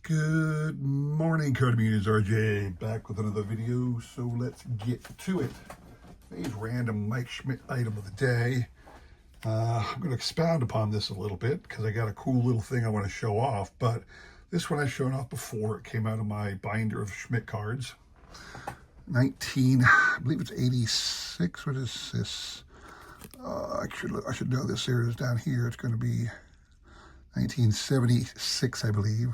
Good morning, co-communities. RJ back with another video, so let's get to it. Today's random Mike Schmidt item of the day. I'm going to expound upon this a little bit because I got a cool little thing I want to show off, but this one I've shown off before. It came out of my binder of Schmidt cards. I believe it's 86. What is this? I should know this. There it is down here. It's going to be 1976, I believe.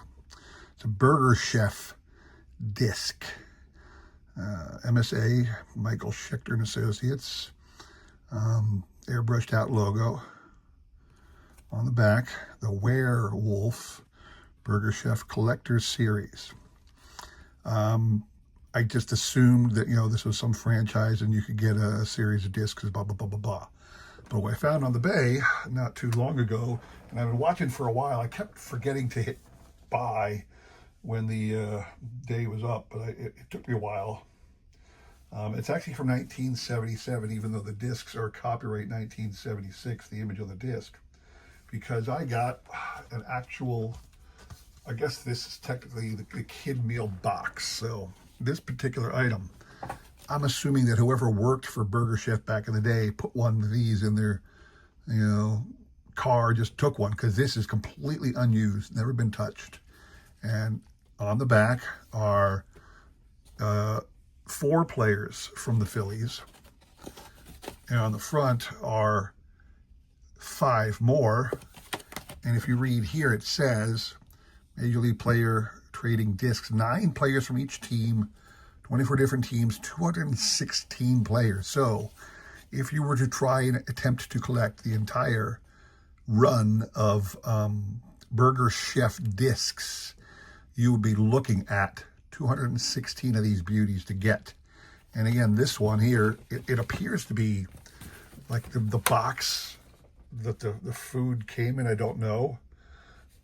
It's a Burger Chef disc. MSA, Michael Schechter and Associates. Airbrushed out logo. On the back, the Werewolf Burger Chef Collector's Series. I just assumed that, this was some franchise and you could get a series of discs, blah, blah, blah, blah, blah. But what I found on the bay not too long ago, and I've been watching for a while, I kept forgetting to hit buy when the day was up, but it took me a while. It's actually from 1977, even though the discs are copyright 1976, the image of the disc, because I got an actual, I guess this is technically the kid meal box. So this particular item, I'm assuming that whoever worked for Burger Chef back in the day put one of these in their, car, just took one, because this is completely unused, never been touched. And on the back are 4 players from the Phillies. And on the front are 5 more. And if you read here, it says, Major League Player Trading Discs, 9 players from each team, 24 different teams, 216 players. So if you were to try and attempt to collect the entire run of Burger Chef discs, you would be looking at 216 of these beauties to get. And again, this one here, it appears to be like the box that the food came in. I don't know.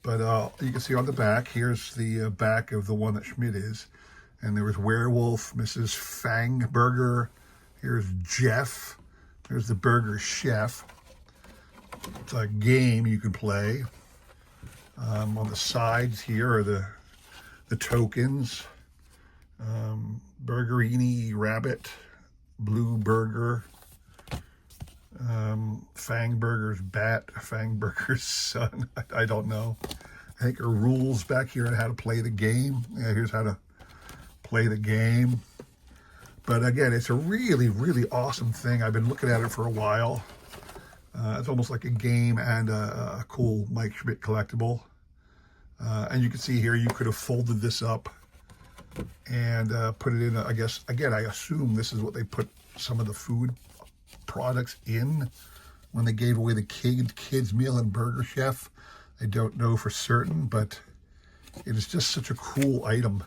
But you can see on the back, here's the back of the one that Schmidt is. And there was Werewolf, Mrs. Fangburger. Here's Jeff. There's the Burger Chef. It's a game you can play. On the sides here are the tokens. Burgerini Rabbit, Blue Burger, Fangburger's Bat, Fangburger's Son. I don't know. I think there are rules back here on how to play the game. Yeah, here's how to play the game. But again, it's a really, really awesome thing. I've been looking at it for a while. It's almost like a game and a cool Mike Schmidt collectible. And you can see here, you could have folded this up and put it in, I guess, again, I assume this is what they put some of the food products in when they gave away the kids meal and Burger Chef. I don't know for certain, but it is just such a cool item.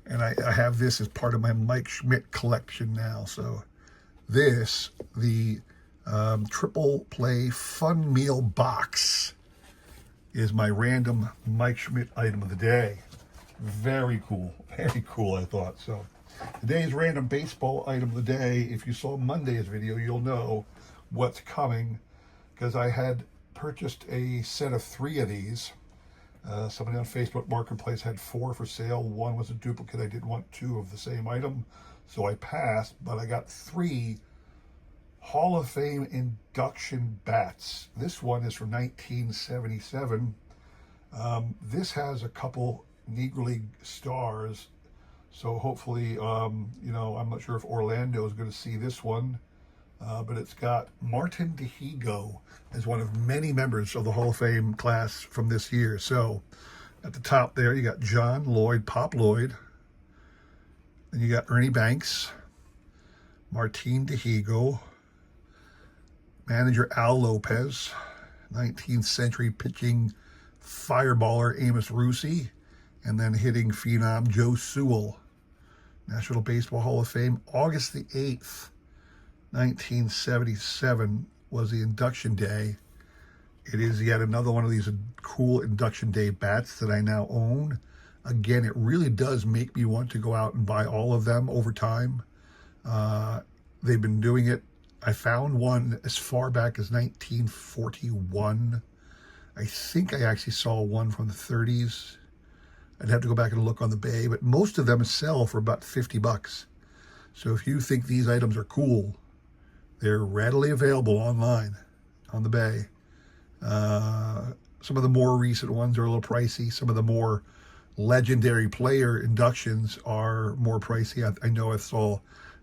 And I have this as part of my Mike Schmidt collection now. So this, the Triple Play Fun Meal Box, is my random Mike Schmidt item of the day. Very cool, I thought. So today's random baseball item of the day, if you saw Monday's video, you'll know what's coming, because I had purchased a set of 3 of these. Somebody on Facebook Marketplace had 4 for sale. 1 was a duplicate. I didn't want 2 of the same item, so I passed, but I got 3 Hall of Fame induction bats. This one is from 1977. This has a couple Negro League stars, so hopefully, I'm not sure if Orlando is going to see this one, but it's got Martin Dihigo as one of many members of the Hall of Fame class from this year. So at the top there, you got John Lloyd, Pop Lloyd. Then you got Ernie Banks, Martin Dihigo, manager Al Lopez, 19th century pitching fireballer Amos Russi, and then hitting phenom Joe Sewell. National Baseball Hall of Fame, August the 8th, 1977 was the induction day. It is yet another one of these cool induction day bats that I now own. Again, it really does make me want to go out and buy all of them over time. They've been doing it. I found one as far back as 1941. I think I actually saw one from the 30s. I'd have to go back and look on the Bay, but most of them sell for about $50. So if you think these items are cool, they're readily available online on the Bay. Some of the more recent ones are a little pricey. Some of the more legendary player inductions are more pricey. I know I saw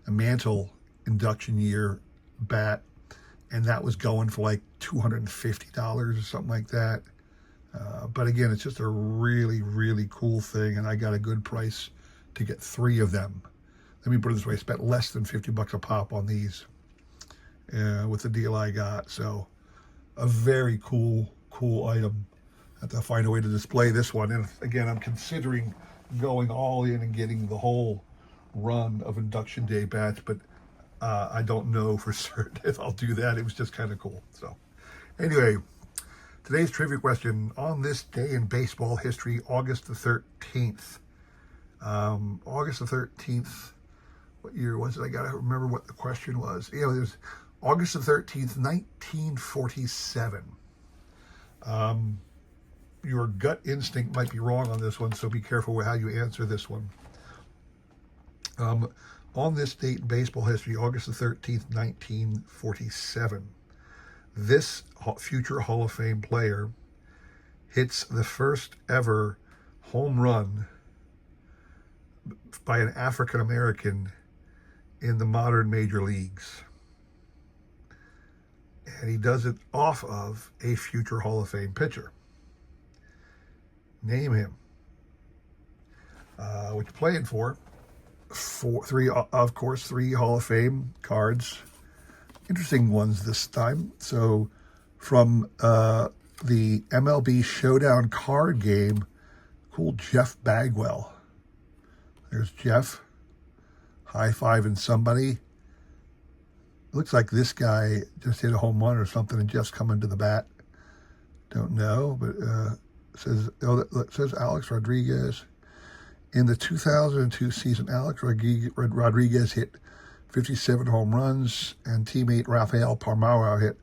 a Mantle induction year bat, and that was going for like $250 or something like that. But again, it's just a really, really cool thing, and I got a good price to get 3 of them. Let me put it this way, I spent less than $50 a pop on these with the deal I got. So a very cool item. I have to find a way to display this one. And again, I'm considering going all in and getting the whole run of Induction Day bats, but I don't know for certain if I'll do that. It was just kind of cool. So anyway, today's trivia question: on this day in baseball history, August the 13th. August the 13th, what year was it? I got to remember what the question was. Yeah, it was August the 13th, 1947. Your gut instinct might be wrong on this one, so be careful with how you answer this one. On this date in baseball history, August the 13th, 1947, this future Hall of Fame player hits the first ever home run by an African American in the modern major leagues. And he does it off of a future Hall of Fame pitcher. Name him. What you playing for? 3 Hall of Fame cards. Interesting ones this time. So from the MLB Showdown card game, cool Jeff Bagwell. There's Jeff high-fiving somebody. Looks like this guy just hit a home run or something and Jeff's coming to the bat. Don't know, but it says Alex Rodriguez. In the 2002 season, Alex Rodriguez hit 57 home runs, and teammate Rafael Palmeiro hit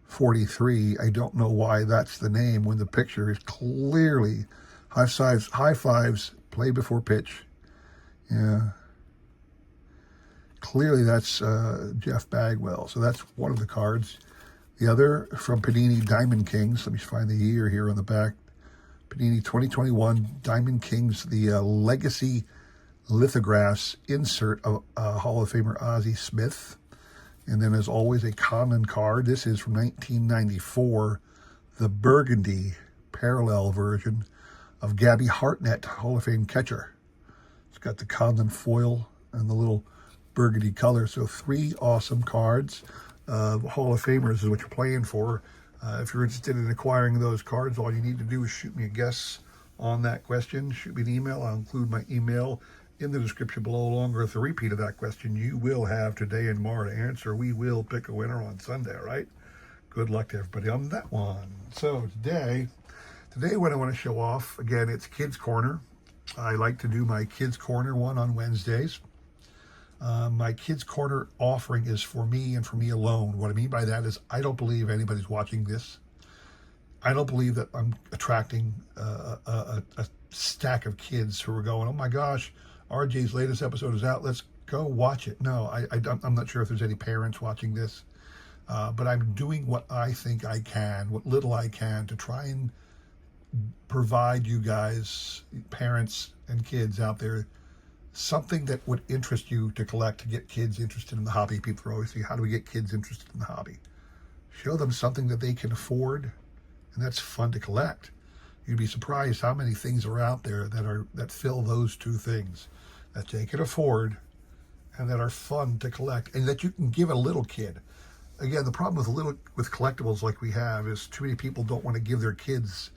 43. I don't know why that's the name when the picture is clearly high fives, play before pitch. Yeah. Clearly that's Jeff Bagwell. So that's one of the cards. The other from Panini Diamond Kings. Let me find the year here on the back. Panini 2021 Diamond Kings, the Legacy lithographs insert of Hall of Famer Ozzie Smith. And then as always, a common card. This is from 1994, the Burgundy parallel version of Gabby Hartnett, Hall of Fame catcher. It's got the Condon foil and the little burgundy color. So 3 awesome cards. Hall of Famers is what you're playing for. If you're interested in acquiring those cards, all you need to do is shoot me a guess on that question. Shoot me an email. I'll include my email in the description below, along with a repeat of that question. You will have today and tomorrow to answer. We will pick a winner on Sunday, right? Good luck to everybody on that one. So today what I want to show off, again, it's Kidz Korner. I like to do my Kidz Korner one on Wednesdays. My Kidz Korner offering is for me and for me alone. What I mean by that is I don't believe anybody's watching this. I don't believe that I'm attracting a stack of kids who are going, oh my gosh, RJ's latest episode is out, let's go watch it. No, I'm not sure if there's any parents watching this, but I'm doing what I think I can, what little I can, to try and provide you guys, parents and kids out there, something that would interest you to collect, to get kids interested in the hobby. People are always saying, how do we get kids interested in the hobby? Show them something that they can afford, and that's fun to collect. You'd be surprised how many things are out there that fill those 2 things, that they can afford and that are fun to collect, and that you can give a little kid. Again, the problem with collectibles like we have is too many people don't want to give their kids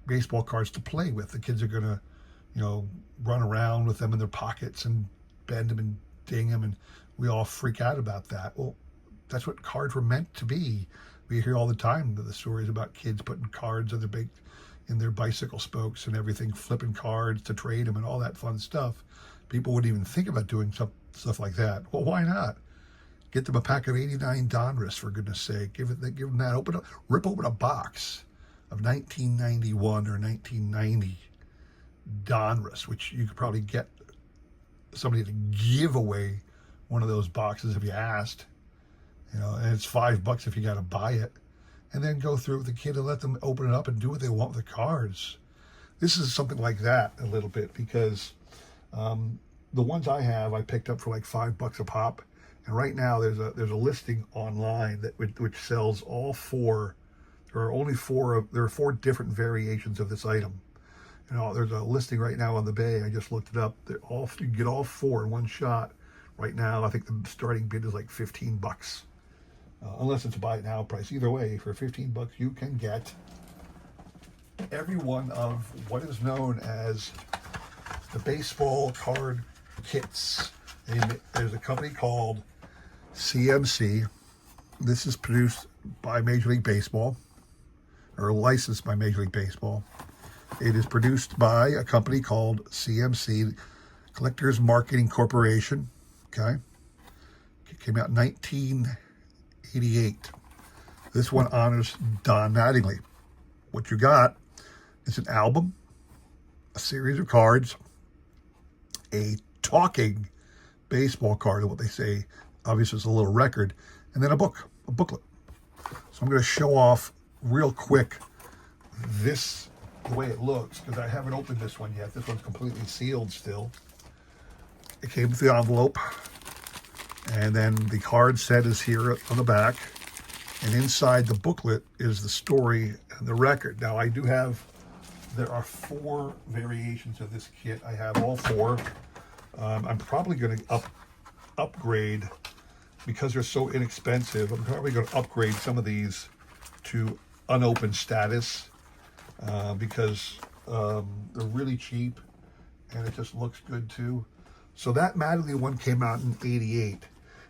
baseball cards to play with. The kids are going to, run around with them in their pockets and bend them and ding them, and we all freak out about that. Well, that's what cards were meant to be. We hear all the time the stories about kids putting cards in their bicycle spokes and everything, flipping cards to trade them and all that fun stuff. People wouldn't even think about doing stuff like that. Well, why not? Get them a pack of 89 Donruss, for goodness sake. Give them that. Rip open a box of 1991 or 1990 Donruss, which you could probably get somebody to give away one of those boxes if you asked. You know, and it's $5 if you got to buy it. And then go through with the kid and let them open it up and do what they want with the cards. This is something like that a little bit, because the ones I have, I picked up for like $5 a pop. And right now there's a listing online that which sells all four. There are four different variations of this item. You know, there's a listing right now on the Bay. I just looked it up. You can get all four in one shot. Right now, I think the starting bid is like $15. Unless it's a buy it now price. Either way, for $15, you can get every one of what is known as the baseball card kits. And there's a company called CMC. This is produced by Major League Baseball, or licensed by Major League Baseball. It is produced by a company called CMC, Collectors Marketing Corporation. Okay. It came out in 1988. This one honors Don Mattingly. What you got is an album, a series of cards, a talking baseball card, what they say, obviously it's a little record, and then a booklet. So I'm going to show off real quick the way it looks, because I haven't opened this one yet. This one's completely sealed still. It came with the envelope, and then the card set is here on the back, and inside the booklet is the story and the record. Now there are four variations of this kit. I have all four. I'm probably going to upgrade, because they're so inexpensive. I'm probably going to upgrade some of these to unopened status, because they're really cheap and it just looks good too. So that Mattingly one came out in 88.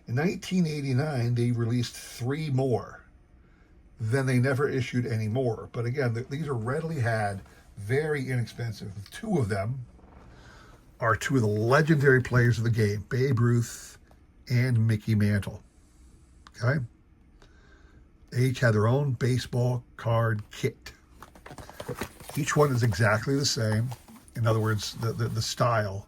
In 1989, they released 3 more. Then they never issued any more. But again, these are readily had, very inexpensive. 2 of them are 2 of the legendary players of the game, Babe Ruth and Mickey Mantle. Okay? They each had their own baseball card kit. Each one is exactly the same. In other words, the style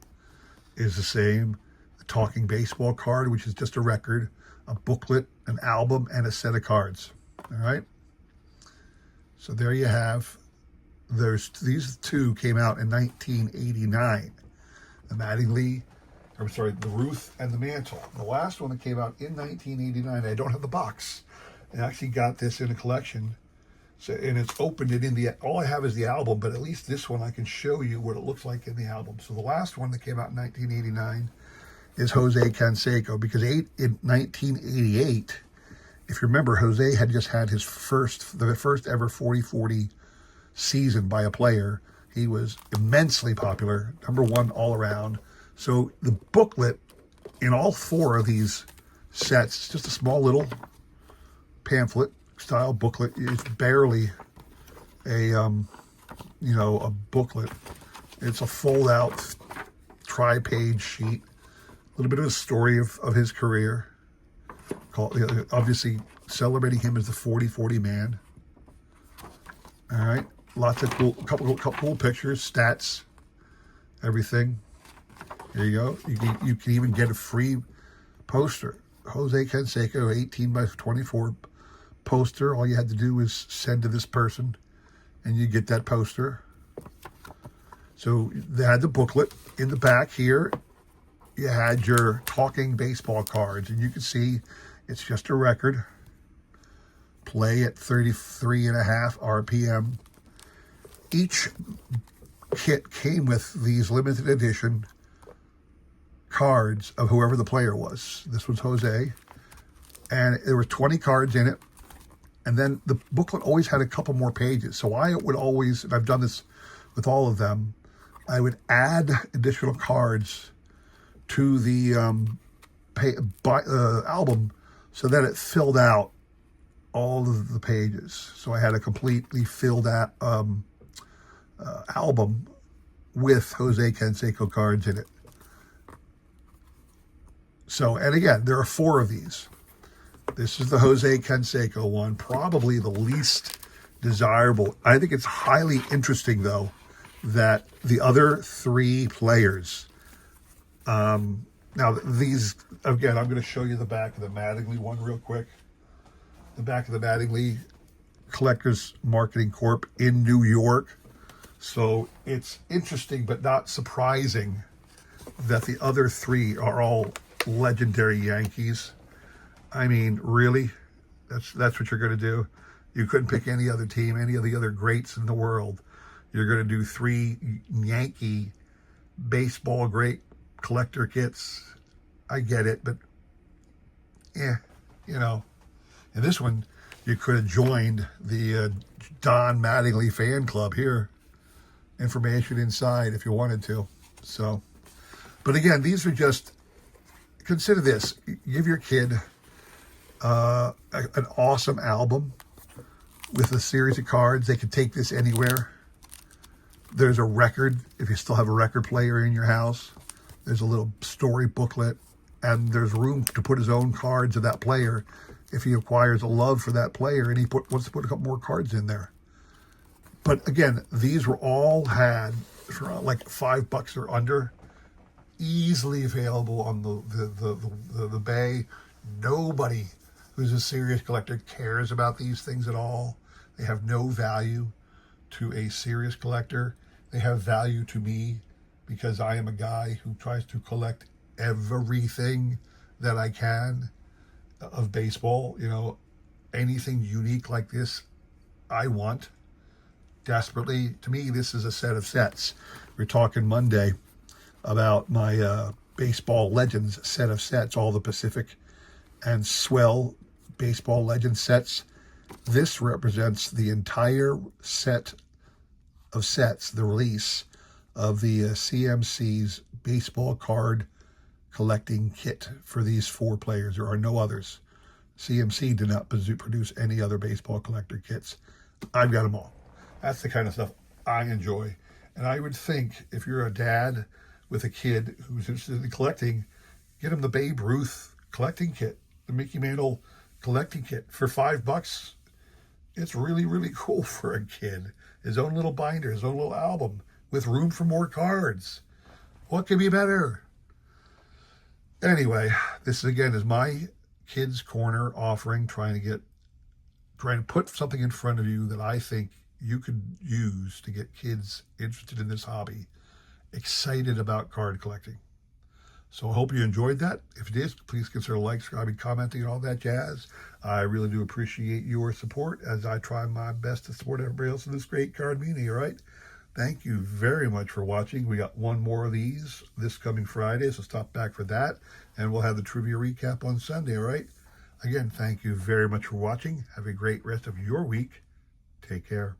is the same. The talking baseball card, which is just a record, a booklet, an album, and a set of cards. All right? So there you have. These 2 came out in 1989. The Ruth and the Mantle. The last one that came out in 1989, I don't have the box. I actually got this in a collection. So, and it's opened it all I have is the album, but at least this one I can show you what it looks like in the album. So the last one that came out in 1989 is Jose Canseco, because in 1988, if you remember, Jose had just had the first ever 40-40 season by a player. He was immensely popular, #1 all around. So the booklet in all 4 of these sets, it's just a small little pamphlet style booklet. It's barely a booklet. It's a fold out tri-page sheet. A little bit of a story of his career. Obviously celebrating him as the 40-40 man. All right. Lots of couple cool pictures, stats, everything. There you go. You can even get a free poster. Jose Canseco 18x24 poster. All you had to do was send to this person, and you get that poster. So they had the booklet in the back here. You had your talking baseball cards, and you can see it's just a record. Play at 33.5 RPM. Each kit came with these limited edition cards of whoever the player was. This was Jose. And there were 20 cards in it. And then the booklet always had a couple more pages. So I would always, and I've done this with all of them, I would add additional cards to the album so that it filled out all of the pages. So I had a completely filled out album with Jose Canseco cards in it. So, and again, there are 4 of these. This is the Jose Canseco one, probably the least desirable. I think it's highly interesting, though, that the other three players, now these, again, I'm going to show you the back of the Mattingly one real quick. The back of the Mattingly Collectors Marketing Corp in New York. So it's interesting but not surprising that the other three are all legendary Yankees. I mean, really? That's what you're going to do? You couldn't pick any other team, any of the other greats in the world. You're going to do three Yankee baseball great collector kits. I get it, but yeah, you know. And this one, you could have joined the Don Mattingly fan club here. Information inside if you wanted to. So, but again, these are just, consider this. Give your kid an awesome album with a series of cards. They can take this anywhere. There's a record, if you still have a record player in your house. There's a little story booklet, and there's room to put his own cards of that player if he acquires a love for that player and he wants to put a couple more cards in there. But again, these were all had for like $5 or under, easily available on the Bay. Nobody who's a serious collector cares about these things at all. They have no value to a serious collector. They have value to me because I am a guy who tries to collect everything that I can of baseball. You know, anything unique like this, I want desperately. To me, this is a set of sets. We're talking Monday about my Baseball Legends set of sets, all the Pacific and Swell Baseball Legends sets. This represents the entire set of sets, the release of the CMC's baseball card collecting kit for these four players. There are no others. CMC did not produce any other baseball collector kits. I've got them all. That's the kind of stuff I enjoy. And I would think if you're a dad with a kid who's interested in collecting, get him the Babe Ruth collecting kit, the Mickey Mantle collecting kit for $5. It's really, really cool for a kid. His own little binder, his own little album with room for more cards. What could be better? Anyway, this again is my Kidz Korner offering, trying to put something in front of you that I think you could use to get kids interested in this hobby, excited about card collecting. So I hope you enjoyed that. If you did, please consider liking, subscribing, commenting, and all that jazz. I really do appreciate your support as I try my best to support everybody else in this great card community, all right? Thank you very much for watching. We got one more of these this coming Friday, so stop back for that. And we'll have the trivia recap on Sunday, all right? Again, thank you very much for watching. Have a great rest of your week. Take care.